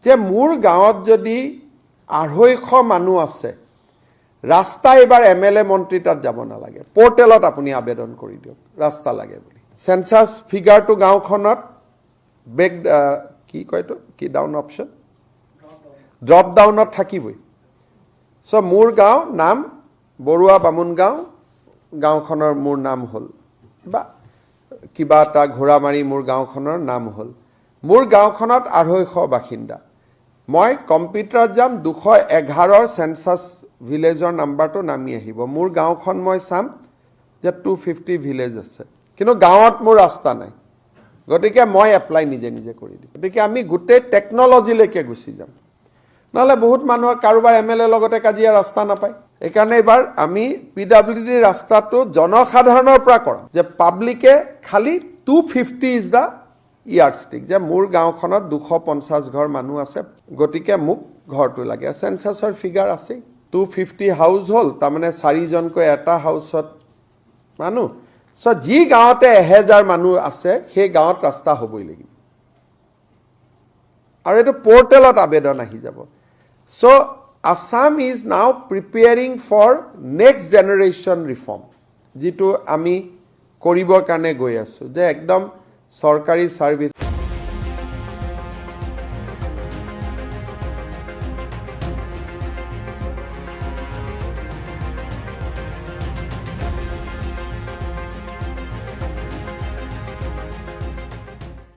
যে মোৰ গাঁৱত যদি 250 মানুহ আছে ৰাস্তা এবাৰ এমএলএ মন্ত্ৰী তাত যাব নালাগে পোৰ্টেলত আপুনি আবেদন কৰি দিয়ক ৰাস্তা লাগে বুলি সেন্সাস ফিগাৰটো গাঁওখনত ব্ৰেক কি কয়তো কি ডাউন অপশন ড্ৰপ ডাউনত থাকিবই সো মোৰ গাঁও নাম বৰুৱা বামুন গাঁওখনৰ মোৰ নাম হ'ল বা কিবা এটা ঘোৰামাৰি মোৰ গাঁওখনৰ নাম হ'ল মোৰ গাঁওখনত 250 বাসিন্দা মই কম্পিউটাৰত যাম 211ৰ সেন্সাস ভিলেজৰ নাম্বাৰটো নামি আহিব মোৰ গাঁওখন মই চাম যে 250 ভিলেজ আছে কিন্তু গাঁৱত মোৰ ৰাস্তা নাই গতিকে মই এপ্লাই নিজে নিজে কৰি দিম গতিকে আমি গোটেই টেকনলজিলৈকে গুচি যাম নহলে বহুত মানুহৰ কাৰোবাৰ এমএলএ লগতে কাজিয়া ৰাস্তা নাপায় এইকাৰণে এবাৰ আমি পিডব্লিউডি ৰাস্তাটো জনসাধাৰণৰ পৰা কৰাম যে পাব্লিকে খালি 250 ইজ দা ইয়াৰ্ডষ্টিক যে মোৰ গাঁওখনত 250 ঘৰ মানুহ আছে গতিকে মোক ঘৰটো লাগে সেন্সাসৰ ফিগাৰ আছে 250 হাউস হল তাৰমানে 4 জনকৈ এটা হাউসত মানুহ সো যি গাঁৱতে 1000 মানুহ আছে সেই গাঁৱত ৰাস্তা হ'বই লাগিব আৰু এটা পোৰ্টেলত আবেদন আহি যাব so Assam is now preparing for next generation reform যিটো আমি কৰিবৰ কাৰণে গৈ আছো যে একদম সৰকাৰি সাৰ্ভিস